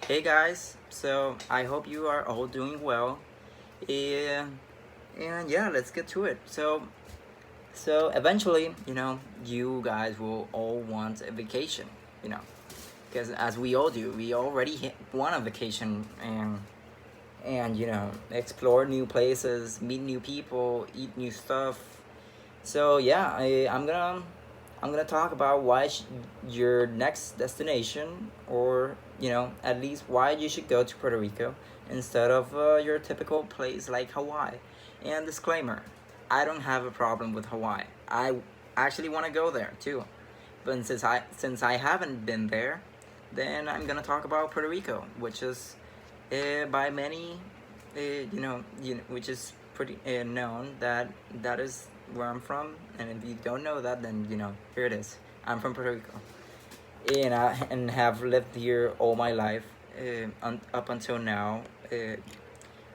Hey guys, so I hope you are all doing well. And, and yeah, let's get to it. So eventually, you guys will all want a vacation, you know, because as we all do, we already want a vacation and explore new places, meet new people, eat new stuff. So yeah, I'm gonna talk about your next destination, or at least why you should go to Puerto Rico instead of your typical place like Hawaii. And disclaimer, I don't have a problem with Hawaii. I actually want to go there too, but since I haven't been there, then I'm gonna talk about Puerto Rico, which is by many, which is pretty known that that is where I'm from. And if you don't know that, then here it is. I'm from Puerto Rico, and have lived here all my life, up until now,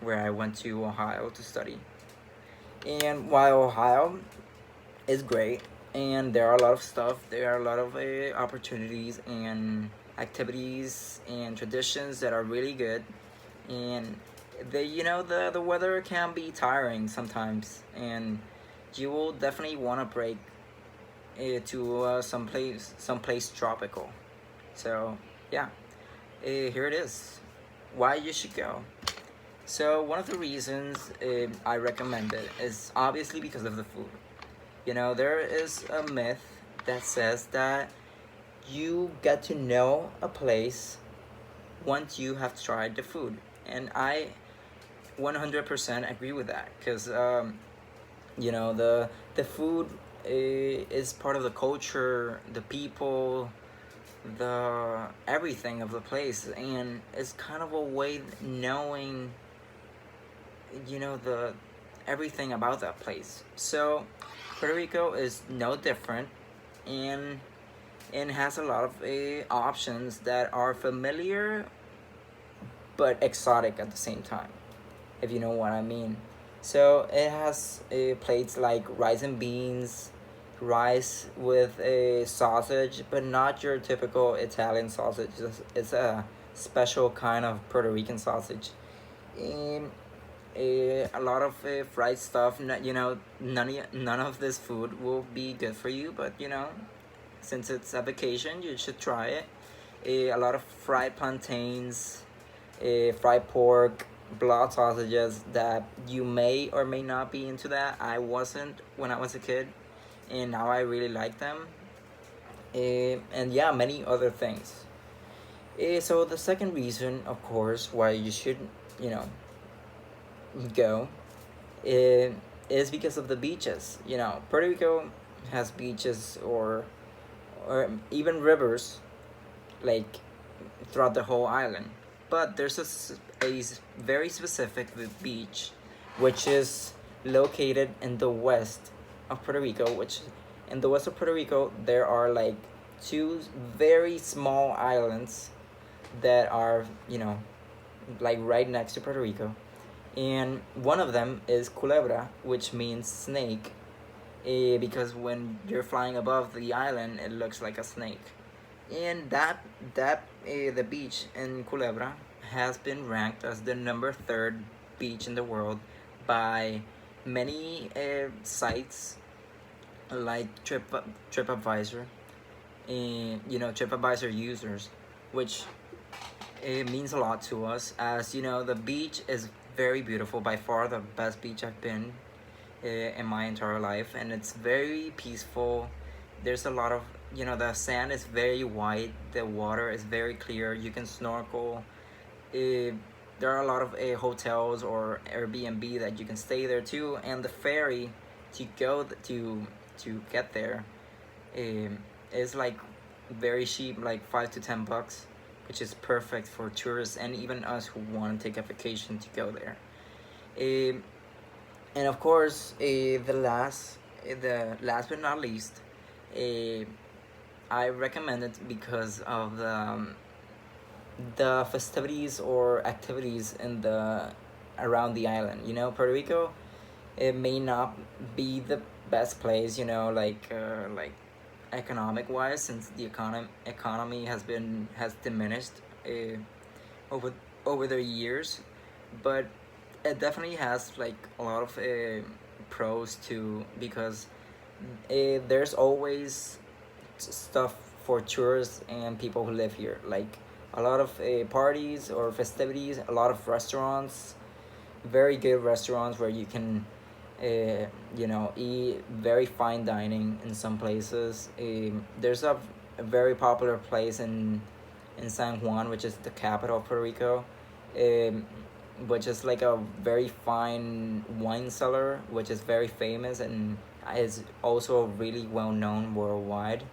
where I went to Ohio to study. And while Ohio is great, and there are a lot of stuff, there are a lot of opportunities and activities and traditions that are really good, and the weather can be tiring sometimes, and you will definitely want to break to someplace tropical. So yeah, here it is. Why you should go. So one of the reasons I recommend it is obviously because of the food. There is a myth that says that you get to know a place once you have tried the food, and I 100% agree with that, because the food is part of the culture, the people, the everything of the place, and it's kind of a way knowing the everything about that place. So Puerto Rico is no different, and has a lot of options that are familiar but exotic at the same time, if you know what I mean. So it has plates like rice and beans, rice with a sausage, but not your typical Italian sausage. It's a special kind of Puerto Rican sausage. Um, a lot of fried stuff. None of this food will be good for you, but since it's a vacation, you should try it. A lot of fried plantains, fried pork, blood sausages that you may or may not be into that. I wasn't when I was a kid, and now I really like them. And yeah, many other things. So the second reason, of course, why you should, you know, go, uh, is because of the beaches. Puerto Rico has beaches, or even rivers, like throughout the whole island. But there's a very specific beach, which is located in the west of Puerto Rico. Which in the west of Puerto Rico, there are like two very small islands that are like right next to Puerto Rico, and one of them is Culebra, which means snake, because when you're flying above the island, it looks like a snake. And the beach in Culebra has been ranked as the number third beach in the world by many sites like TripAdvisor, and TripAdvisor users, which it means a lot to us, as the beach is very beautiful, by far the best beach I've been in my entire life, and it's very peaceful. There's a lot of the sand is very white, the water is very clear, you can snorkel. uh, there are a lot of hotels or Airbnb that you can stay there too, and the ferry to go to get there um, is like very cheap, like $5 to $10, which is perfect for tourists and even us who want to take a vacation to go there. um, and of course, the last but not least, uh, I recommend it because of the festivities or activities in the around the island. Puerto Rico, it may not be the best place, like economic wise, since the economy has diminished over the years, but it definitely has like a lot of pros too, because there's always stuff for tourists and people who live here, like a lot of parties or festivities, a lot of restaurants, very good restaurants where you can eat very fine dining in some places. There's a very popular place in San Juan, which is the capital of Puerto Rico, um, which is like a very fine wine cellar, which is very famous and is also really well known worldwide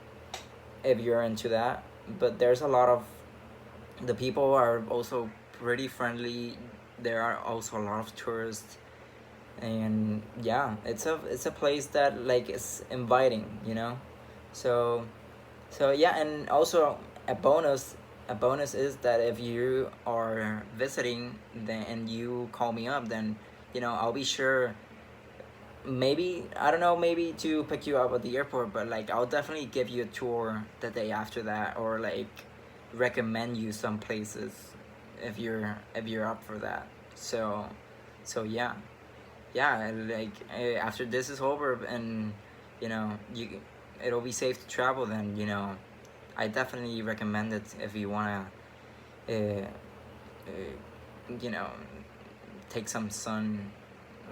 if you're into that. But there's a lot of, the people are also pretty friendly. There are also a lot of tourists, and yeah, it's a place that like is inviting. So yeah, and also a bonus a bonus is that if you are visiting then and you call me up, then I'll be sure, maybe, I don't know, maybe to pick you up at the airport, but like I'll definitely give you a tour the day after that, or like recommend you some places if you're up for that. So yeah, like after this is over and you it'll be safe to travel, then I definitely recommend it if you want to you know take some sun,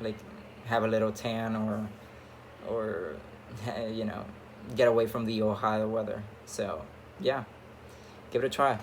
like have a little tan, or you know get away from the Ohio weather. So yeah, give it a try.